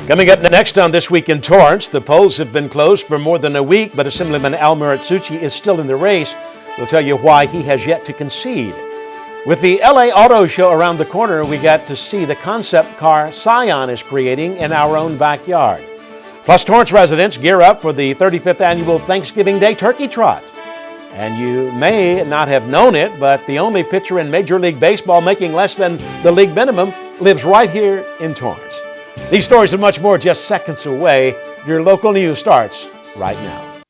Coming up next on This Week in Torrance, the polls have been closed for more than a week, but Assemblyman Al Muratsuchi is still in the race. We'll tell you why he has yet to concede. With the LA Auto Show around the corner, we got to see the concept car Scion is creating in our own backyard. Plus, Torrance residents gear up for the 35th annual Thanksgiving Day Turkey Trot. And you may not have known it, but the only pitcher in Major League Baseball making less than the league minimum lives right here in Torrance. These stories and much more just seconds away. Your local news starts right now.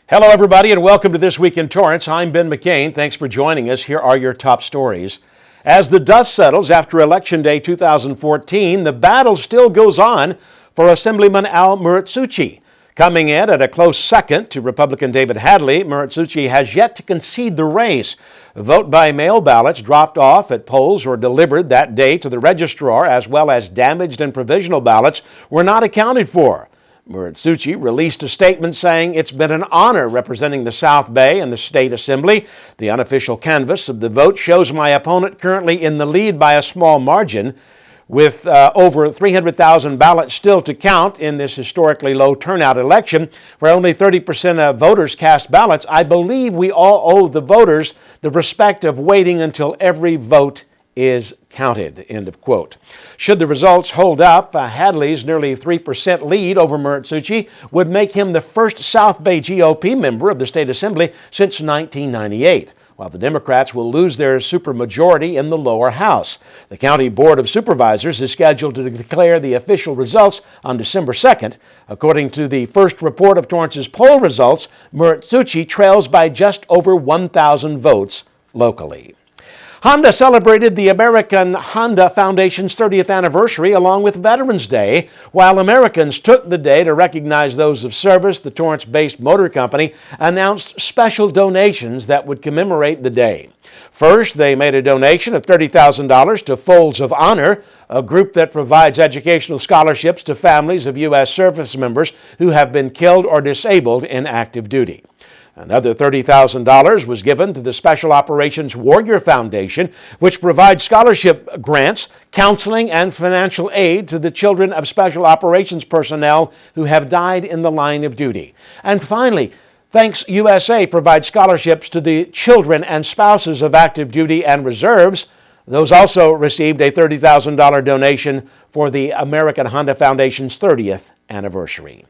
Hello, everybody, and welcome to This Week in Torrance. I'm Ben McCain. Thanks for joining us. Here are your top stories. As the dust settles after Election Day 2014, the battle still goes on for Assemblyman Al Muratsuchi. Coming in at a close second to Republican David Hadley, Muratsuchi has yet to concede the race. Vote-by-mail ballots dropped off at polls or delivered that day to the registrar, as well as damaged and provisional ballots, were not accounted for. Muratsuchi released a statement saying it's been an honor representing the South Bay and the State Assembly. The unofficial canvass of the vote shows my opponent currently in the lead by a small margin. With over 300,000 ballots still to count in this historically low turnout election, where only 30% of voters cast ballots, I believe we all owe the voters the respect of waiting until every vote is counted, end of quote. Should the results hold up, Hadley's nearly 3% lead over Muratsuchi would make him the first South Bay GOP member of the State Assembly since 1998, while the Democrats will lose their supermajority in the lower house. The County Board of Supervisors is scheduled to declare the official results on December 2nd. According to the first report of Torrance's poll results, Muratsuchi trails by just over 1,000 votes locally. Honda celebrated the American Honda Foundation's 30th anniversary along with Veterans Day. While Americans took the day to recognize those of service, the Torrance-based motor company announced special donations that would commemorate the day. First, they made a donation of $30,000 to Folds of Honor, a group that provides educational scholarships to families of U.S. service members who have been killed or disabled in active duty. Another $30,000 was given to the Special Operations Warrior Foundation, which provides scholarship grants, counseling, and financial aid to the children of Special Operations personnel who have died in the line of duty. And finally, Thanks USA provides scholarships to the children and spouses of active duty and reserves. Those also received a $30,000 donation for the American Honda Foundation's 30th anniversary.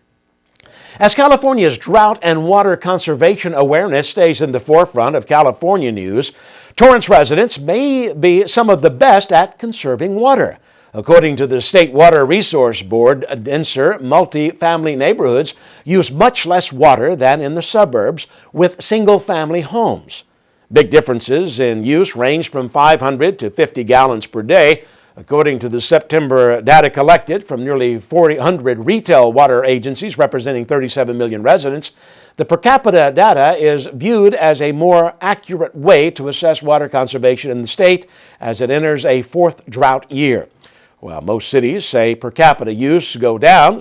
As California's drought and water conservation awareness stays in the forefront of California news, Torrance residents may be some of the best at conserving water. According to the State Water Resource Board, denser multi-family neighborhoods use much less water than in the suburbs with single-family homes. Big differences in use range from 500 to 50 gallons per day. According to the September data collected from nearly 400 retail water agencies representing 37 million residents, the per capita data is viewed as a more accurate way to assess water conservation in the state as it enters a fourth drought year. While most cities saw per capita use go down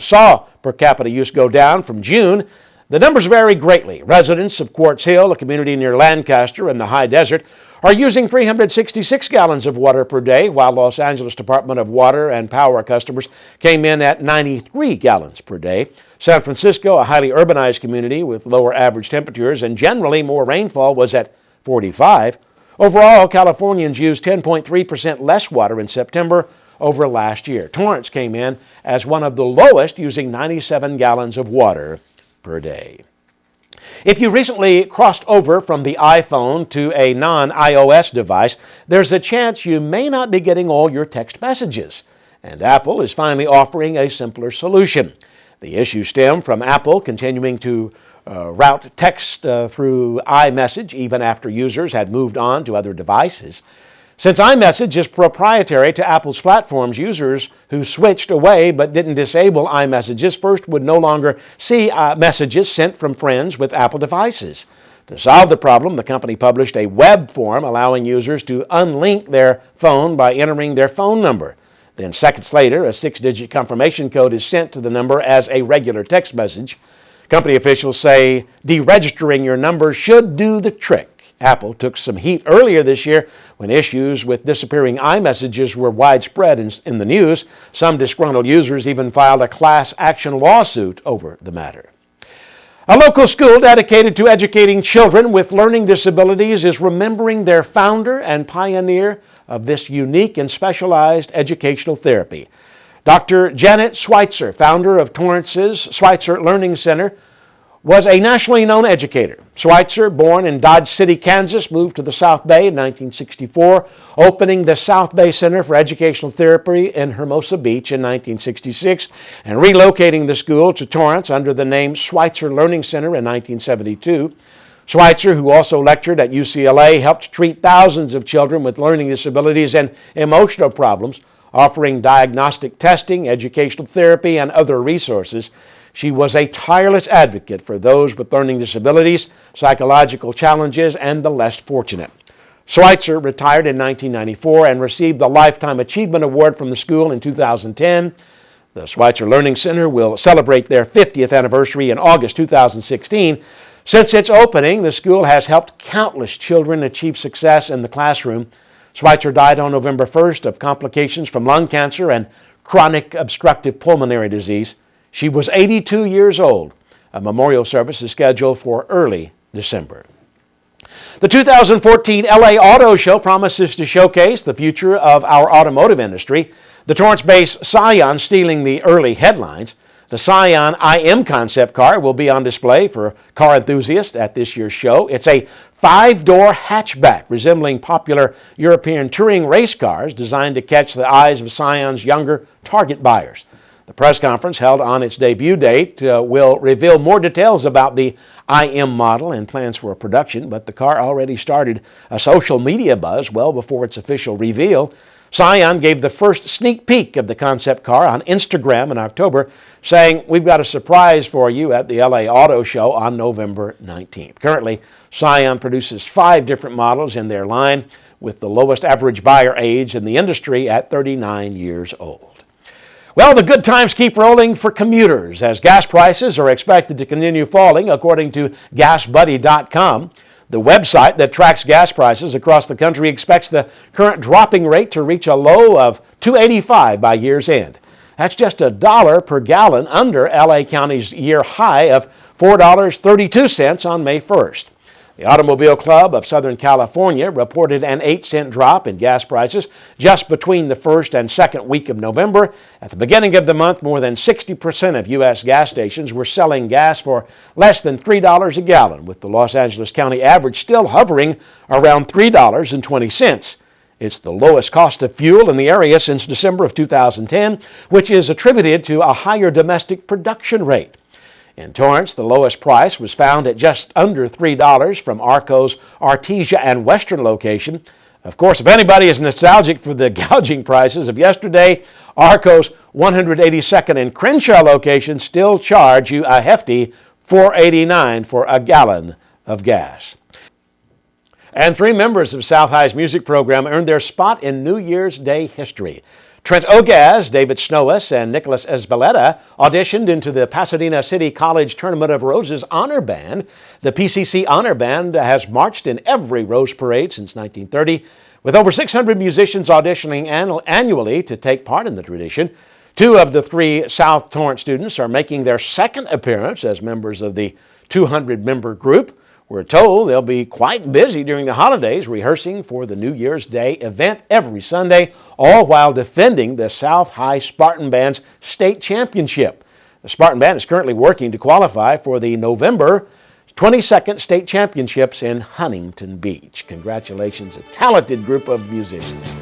from June, the numbers vary greatly. Residents of Quartz Hill, a community near Lancaster in the high desert, are using 366 gallons of water per day, while Los Angeles Department of Water and Power customers came in at 93 gallons per day. San Francisco, a highly urbanized community with lower average temperatures and generally more rainfall, was at 45. Overall, Californians used 10.3% less water in September over last year. Torrance came in as one of the lowest, using 97 gallons of water per day. If you recently crossed over from the iPhone to a non-iOS device, there's a chance you may not be getting all your text messages. And Apple is finally offering a simpler solution. The issue stemmed from Apple continuing to route text through iMessage even after users had moved on to other devices. Since iMessage is proprietary to Apple's platforms, users who switched away but didn't disable iMessages first would no longer see messages sent from friends with Apple devices. To solve the problem, the company published a web form allowing users to unlink their phone by entering their phone number. Then seconds later, a 6-digit confirmation code is sent to the number as a regular text message. Company officials say deregistering your number should do the trick. Apple took some heat earlier this year when issues with disappearing iMessages were widespread in the news. Some disgruntled users even filed a class action lawsuit over the matter. A local school dedicated to educating children with learning disabilities is remembering their founder and pioneer of this unique and specialized educational therapy. Dr. Janet Schweitzer, founder of Torrance's Schweitzer Learning Center, was a nationally known educator. Schweitzer, born in Dodge City, Kansas, moved to the South Bay in 1964, opening the South Bay Center for Educational Therapy in Hermosa Beach in 1966, and relocating the school to Torrance under the name Schweitzer Learning Center in 1972. Schweitzer, who also lectured at UCLA, helped treat thousands of children with learning disabilities and emotional problems, offering diagnostic testing, educational therapy, and other resources. She was a tireless advocate for those with learning disabilities, psychological challenges, and the less fortunate. Schweitzer retired in 1994 and received the Lifetime Achievement Award from the school in 2010. The Schweitzer Learning Center will celebrate their 50th anniversary in August 2016. Since its opening, the school has helped countless children achieve success in the classroom. Schweitzer died on November 1st of complications from lung cancer and chronic obstructive pulmonary disease. She was 82 years old. A memorial service is scheduled for early December. The 2014 LA Auto Show promises to showcase the future of our automotive industry. The Torrance-based Scion stealing the early headlines. The Scion IM Concept car will be on display for car enthusiasts at this year's show. It's a 5-door hatchback resembling popular European touring race cars designed to catch the eyes of Scion's younger target buyers. The press conference held on its debut date will reveal more details about the IM model and plans for production, but the car already started a social media buzz well before its official reveal. Scion gave the first sneak peek of the concept car on Instagram in October, saying, "We've got a surprise for you at the LA Auto Show on November 19th. Currently, Scion produces 5 different models in their line, with the lowest average buyer age in the industry at 39 years old. Well, the good times keep rolling for commuters as gas prices are expected to continue falling, according to GasBuddy.com. The website that tracks gas prices across the country expects the current dropping rate to reach a low of $2.85 by year's end. That's just $1 per gallon under LA County's year high of $4.32 on May 1st. The Automobile Club of Southern California reported an 8-cent drop in gas prices just between the first and second week of November. At the beginning of the month, more than 60% of U.S. gas stations were selling gas for less than $3 a gallon, with the Los Angeles County average still hovering around $3.20. It's the lowest cost of fuel in the area since December of 2010, which is attributed to a higher domestic production rate. In Torrance, the lowest price was found at just under $3 from Arco's Artesia and Western location. Of course, if anybody is nostalgic for the gouging prices of yesterday, Arco's 182nd and Crenshaw location still charge you a hefty $4.89 for a gallon of gas. And 3 members of South High's music program earned their spot in New Year's Day history. Trent Ogaz, David Snowes, and Nicholas Ezbaleta auditioned into the Pasadena City College Tournament of Roses Honor Band. The PCC Honor Band has marched in every Rose Parade since 1930, with over 600 musicians auditioning annually to take part in the tradition. 2 of the 3 South Torrance students are making their second appearance as members of the 200-member group. We're told they'll be quite busy during the holidays rehearsing for the New Year's Day event every Sunday, all while defending the South High Spartan Band's state championship. The Spartan Band is currently working to qualify for the November 22nd state championships in Huntington Beach. Congratulations, a talented group of musicians.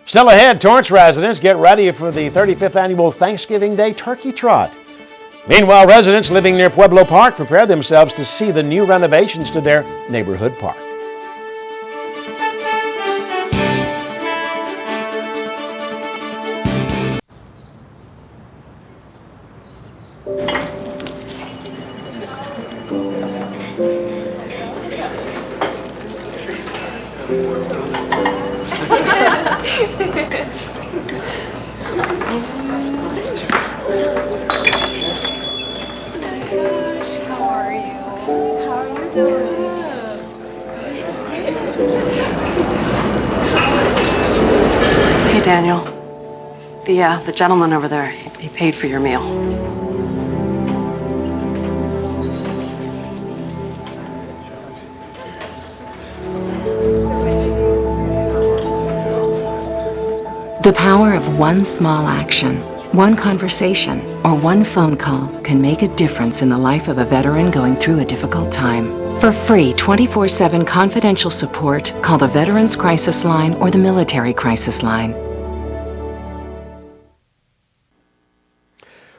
Still ahead, Torrance residents get ready for the 35th annual Thanksgiving Day Turkey Trot. Meanwhile, residents living near Pueblo Park prepare themselves to see the new renovations to their neighborhood park. How are you? How are you doing? Hey, Daniel. The gentleman over there, he paid for your meal. The power of one small action, one conversation, or one phone call can make a difference in the life of a veteran going through a difficult time. For free 24/7 confidential support, call the Veterans Crisis Line or the Military Crisis Line.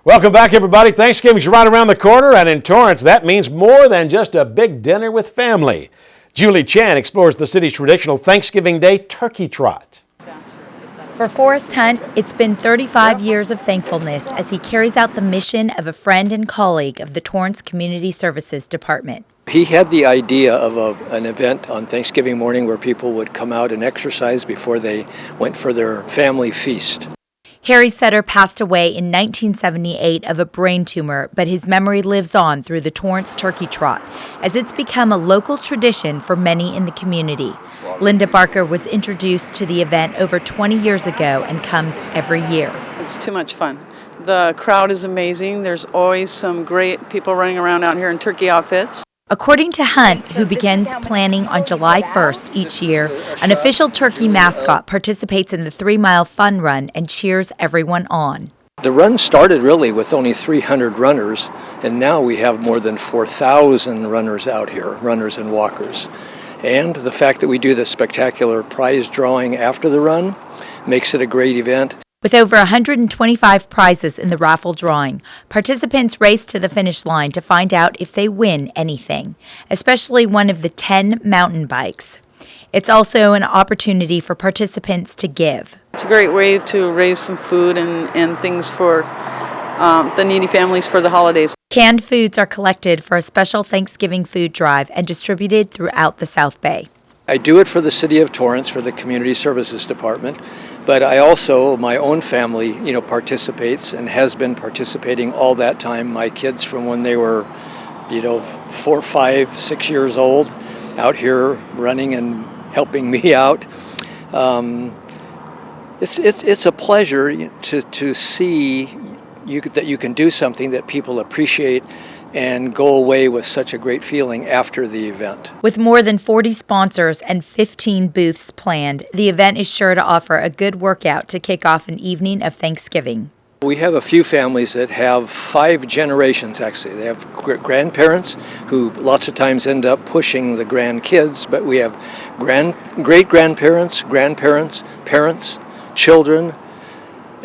Welcome back, everybody. Thanksgiving's right around the corner, and in Torrance, that means more than just a big dinner with family. Julie Chan explores the city's traditional Thanksgiving Day turkey trot. For Forrest Hunt, it's been 35 years of thankfulness as he carries out the mission of a friend and colleague of the Torrance Community Services Department. He had the idea of an event on Thanksgiving morning where people would come out and exercise before they went for their family feast. Harry Sutter passed away in 1978 of a brain tumor, but his memory lives on through the Torrance Turkey Trot, as it's become a local tradition for many in the community. Linda Barker was introduced to the event over 20 years ago and comes every year. It's too much fun. The crowd is amazing. There's always some great people running around out here in turkey outfits. According to Hunt, who begins planning on July 1st each year, an official turkey mascot participates in the 3-mile fun run and cheers everyone on. The run started really with only 300 runners, and now we have more than 4,000 runners out here, runners and walkers. And the fact that we do the spectacular prize drawing after the run makes it a great event. With over 125 prizes in the raffle drawing, participants race to the finish line to find out if they win anything, especially one of the 10 mountain bikes. It's also an opportunity for participants to give. It's a great way to raise some food and things for the needy families for the holidays. Canned foods are collected for a special Thanksgiving food drive and distributed throughout the South Bay. I do it for the City of Torrance, for the Community Services Department, but I also, my own family, participates and has been participating all that time. My kids from when they were, 4, 5, 6 years old, out here running and helping me out. It's a pleasure to see that you can do something that people appreciate and go away with such a great feeling after the event. With more than 40 sponsors and 15 booths planned, the event is sure to offer a good workout to kick off an evening of Thanksgiving. We have a few families that have 5 generations, actually. They have grandparents who lots of times end up pushing the grandkids, but we have great-grandparents, grandparents, parents, children,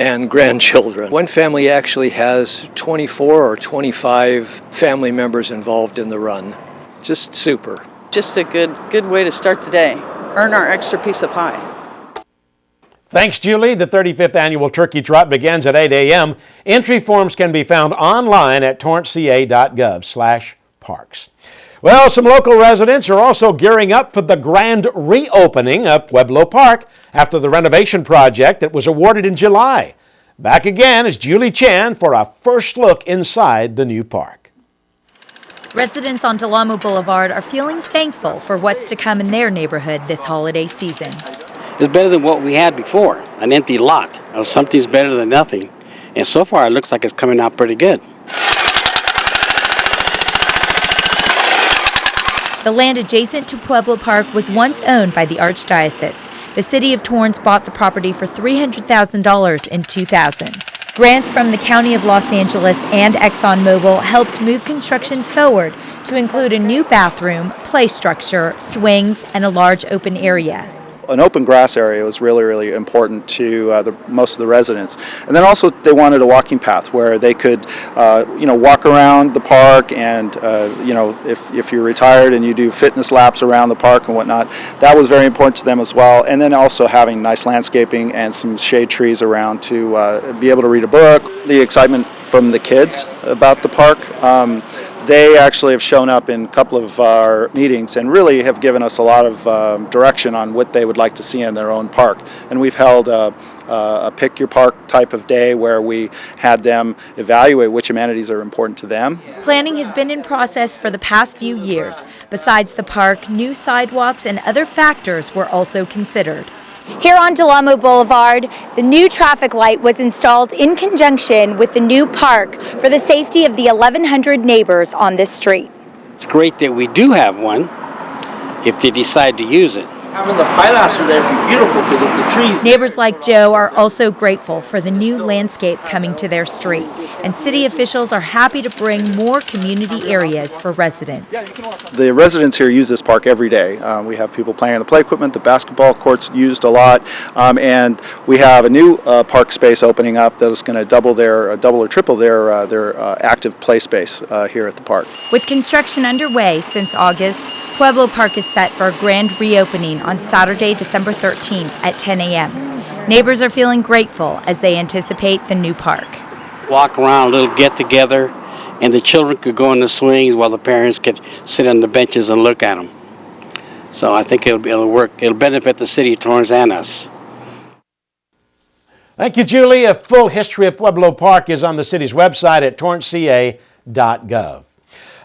and grandchildren. One family actually has 24 or 25 family members involved in the run. Just super. Just a good way to start the day. Earn our extra piece of pie. Thanks, Julie. The 35th Annual Turkey Trot begins at 8 a.m. Entry forms can be found online at torranceca.gov/parks. Well, some local residents are also gearing up for the grand reopening of Pueblo Park after the renovation project that was awarded in July. Back again is Julie Chan for a first look inside the new park. Residents on Del Amo Boulevard are feeling thankful for what's to come in their neighborhood this holiday season. It's better than what we had before, an empty lot. Something's better than nothing. And so far, it looks like it's coming out pretty good. The land adjacent to Pueblo Park was once owned by the Archdiocese. The city of Torrance bought the property for $300,000 in 2000. Grants from the County of Los Angeles and ExxonMobil helped move construction forward to include a new bathroom, play structure, swings, and a large open area. An open grass area was really, really important to most of the residents. And then also they wanted a walking path where they could, walk around the park and, if you're retired and you do fitness laps around the park and whatnot, that was very important to them as well. And then also having nice landscaping and some shade trees around to be able to read a book. The excitement from the kids about the park. they actually have shown up in a couple of our meetings and really have given us a lot of direction on what they would like to see in their own park. And we've held a pick your park type of day where we had them evaluate which amenities are important to them. Planning has been in process for the past few years. Besides the park, new sidewalks and other factors were also considered. Here on Del Amo Boulevard, the new traffic light was installed in conjunction with the new park for the safety of the 1,100 neighbors on this street. It's great that we do have one if they decide to use it. Having the pilots there would be beautiful because of the trees. Neighbors like Joe are also grateful for the new landscape coming to their street, and city officials are happy to bring more community areas for residents. The residents here use this park every day. We have people playing on the play equipment, the basketball court's used a lot, and we have a new park space opening up that is going to double or triple their active play space here at the park. With construction underway since August, Pueblo Park is set for a grand reopening on Saturday, December 13th at 10 a.m. Neighbors are feeling grateful as they anticipate the new park. Walk around, a little get-together, and the children could go in the swings while the parents could sit on the benches and look at them. So I think it'll work. It'll benefit the city of Torrance and us. Thank you, Julie. A full history of Pueblo Park is on the city's website at torranceca.gov.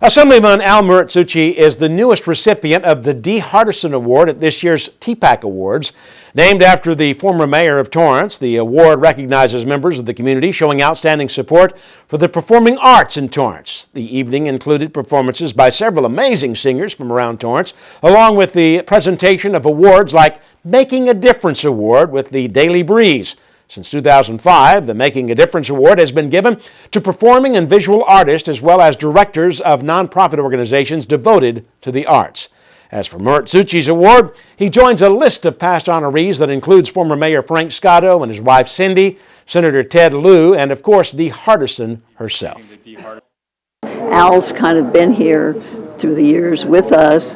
Assemblyman Al Muratsuchi is the newest recipient of the D. Hardison Award at this year's TPAC Awards. Named after the former mayor of Torrance, the award recognizes members of the community showing outstanding support for the performing arts in Torrance. The evening included performances by several amazing singers from around Torrance, along with the presentation of awards like Making a Difference Award with the Daily Breeze. Since 2005, the Making a Difference Award has been given to performing and visual artists as well as directors of nonprofit organizations devoted to the arts. As for Muratsuchi's award, he joins a list of past honorees that includes former Mayor Frank Scotto and his wife Cindy, Senator Ted Lieu, and of course Dee Hardison herself. Al's kind of been here through the years with us,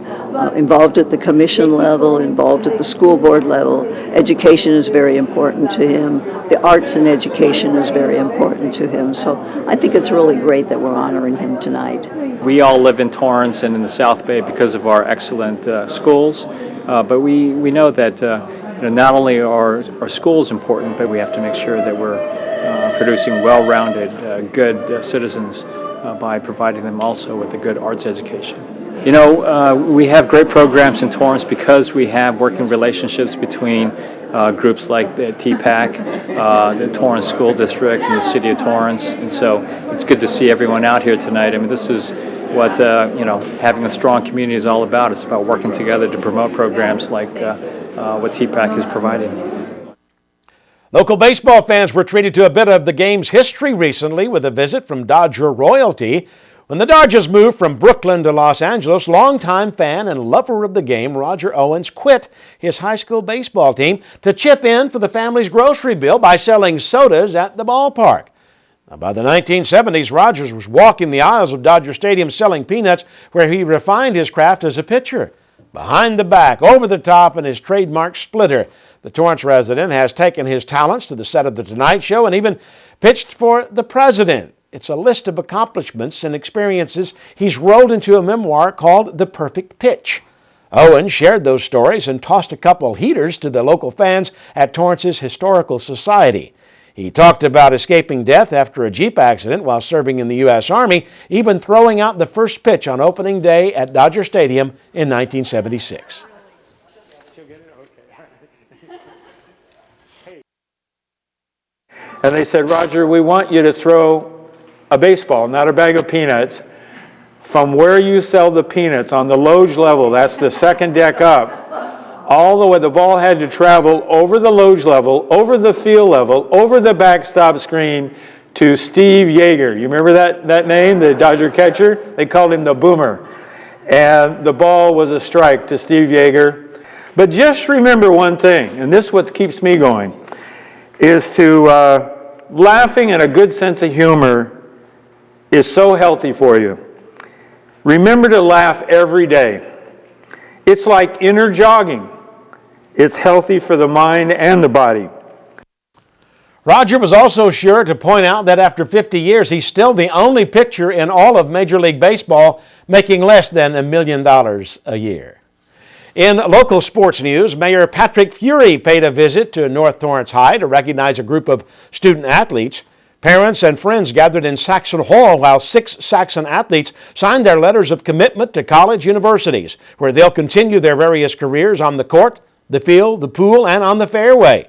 involved at the commission level, involved at the school board level. Education is very important to him. The arts and education is very important to him. So I think it's really great that we're honoring him tonight. We all live in Torrance and in the South Bay because of our excellent schools, but we know that not only are our schools important, but we have to make sure that we're producing well-rounded, good citizens by providing them also with a good arts education. You know, we have great programs in Torrance because we have working relationships between groups like the TPAC, the Torrance School District, and the City of Torrance, and so it's good to see everyone out here tonight. I mean, this is what having a strong community is all about. It's about working together to promote programs like what TPAC is providing. Local baseball fans were treated to a bit of the game's history recently with a visit from Dodger royalty. When the Dodgers moved from Brooklyn to Los Angeles, longtime fan and lover of the game Roger Owens quit his high school baseball team to chip in for the family's grocery bill by selling sodas at the ballpark. Now, by the 1970s, Rogers was walking the aisles of Dodger Stadium selling peanuts, where he refined his craft as a pitcher. Behind the back, over the top, and his trademark splitter, the Torrance resident has taken his talents to the set of The Tonight Show and even pitched for the president. It's a list of accomplishments and experiences he's rolled into a memoir called The Perfect Pitch. Owen shared those stories and tossed a couple heaters to the local fans at Torrance's Historical Society. He talked about escaping death after a Jeep accident while serving in the U.S. Army, even throwing out the first pitch on opening day at Dodger Stadium in 1976. And they said, Roger, we want you to throw a baseball, not a bag of peanuts, from where you sell the peanuts on the loge level, that's the second deck up, all the way. The ball had to travel over the loge level, over the field level, over the backstop screen to Steve Yeager. You remember that name, the Dodger catcher? They called him the Boomer. And the ball was a strike to Steve Yeager. But just remember one thing, and this is what keeps me going, is to laughing and a good sense of humor is so healthy for you. Remember to laugh every day. It's like inner jogging. It's healthy for the mind and the body. Roger was also sure to point out that after 50 years, he's still the only pitcher in all of Major League Baseball making less than $1 million a year. In local sports news, Mayor Patrick Fury paid a visit to North Torrance High to recognize a group of student athletes. Parents and friends gathered in Saxon Hall while 6 Saxon athletes signed their letters of commitment to college universities, where they'll continue their various careers on the court, the field, the pool, and on the fairway.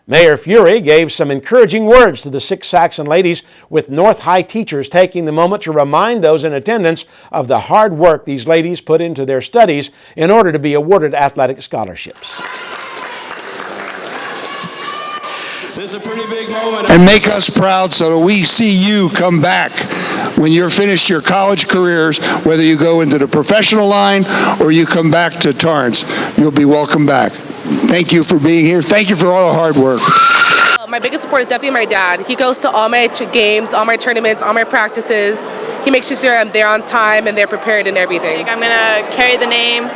Mayor Fury gave some encouraging words to the 6 Saxon ladies, with North High teachers taking the moment to remind those in attendance of the hard work these ladies put into their studies in order to be awarded athletic scholarships. This is a pretty big moment. And make us proud so that we see you come back when you're finished your college careers, whether you go into the professional line or you come back to Torrance. You'll be welcome back. Thank you for being here. Thank you for all the hard work. My biggest support is definitely my dad. He goes to all my games, all my tournaments, all my practices. He makes sure I'm there on time and they're prepared and everything. I'm going to carry the name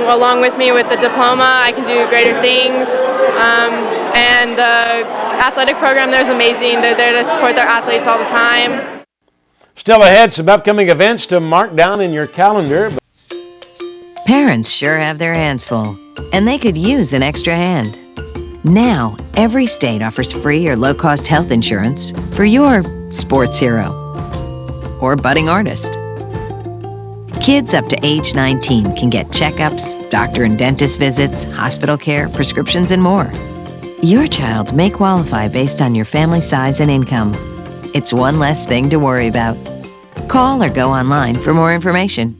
along with me with the diploma. I can do greater things. And the athletic program there is amazing. They're there to support their athletes all the time. Still ahead, some upcoming events to mark down in your calendar. Parents sure have their hands full, and they could use an extra hand. Now, every state offers free or low-cost health insurance for your sports hero or budding artist. Kids up to age 19 can get checkups, doctor and dentist visits, hospital care, prescriptions, and more. Your child may qualify based on your family size and income. It's one less thing to worry about. Call or go online for more information.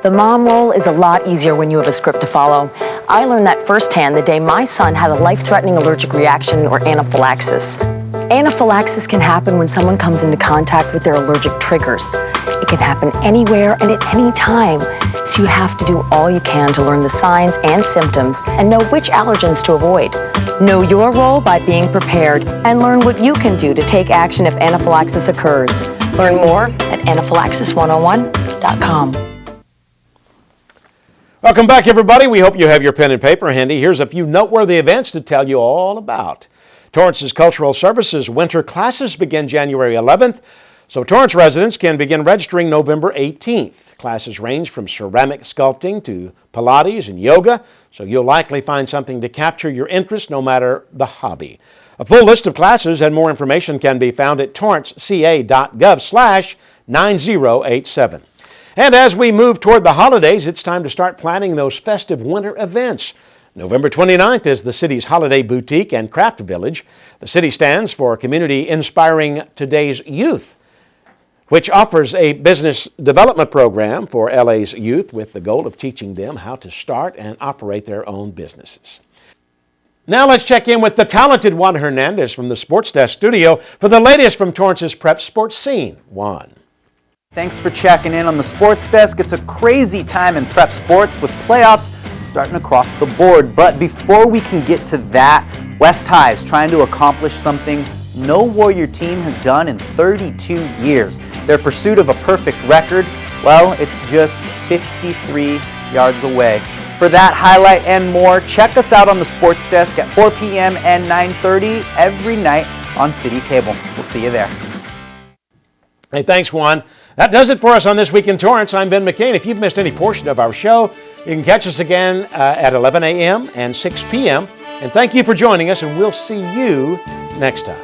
The mom role is a lot easier when you have a script to follow. I learned that firsthand the day my son had a life-threatening allergic reaction or anaphylaxis. Anaphylaxis can happen when someone comes into contact with their allergic triggers. It can happen anywhere and at any time, so you have to do all you can to learn the signs and symptoms and know which allergens to avoid. Know your role by being prepared and learn what you can do to take action if anaphylaxis occurs. Learn more at anaphylaxis101.com. Welcome back, everybody. We hope you have your pen and paper handy. Here's a few noteworthy events to tell you all about. Torrance's Cultural Services winter classes begin January 11th, so Torrance residents can begin registering November 18th. Classes range from ceramic sculpting to Pilates and yoga, so you'll likely find something to capture your interest no matter the hobby. A full list of classes and more information can be found at torranceca.gov/9087. And as we move toward the holidays, it's time to start planning those festive winter events. November 29th is the city's Holiday Boutique and Craft Village. The city stands for Community Inspiring Today's Youth, which offers a business development program for LA's youth with the goal of teaching them how to start and operate their own businesses. Now let's check in with the talented Juan Hernandez from the Sports Desk studio for the latest from Torrance's prep sports scene. Juan. Thanks for checking in on the Sports Desk. It's a crazy time in prep sports with playoffs starting across the board. But before we can get to that, West High is trying to accomplish something no Warrior team has done in 32 years. Their pursuit of a perfect record, well, it's just 53 yards away. For that highlight and more, check us out on the Sports Desk at 4 p.m. and 9:30 every night on CitiCABLE. We'll see you there. Hey, thanks, Juan. That does it for us on This Week in Torrance. I'm Ben McCain. If you've missed any portion of our show, you can catch us again at 11 a.m. and 6 p.m. And thank you for joining us, and we'll see you next time.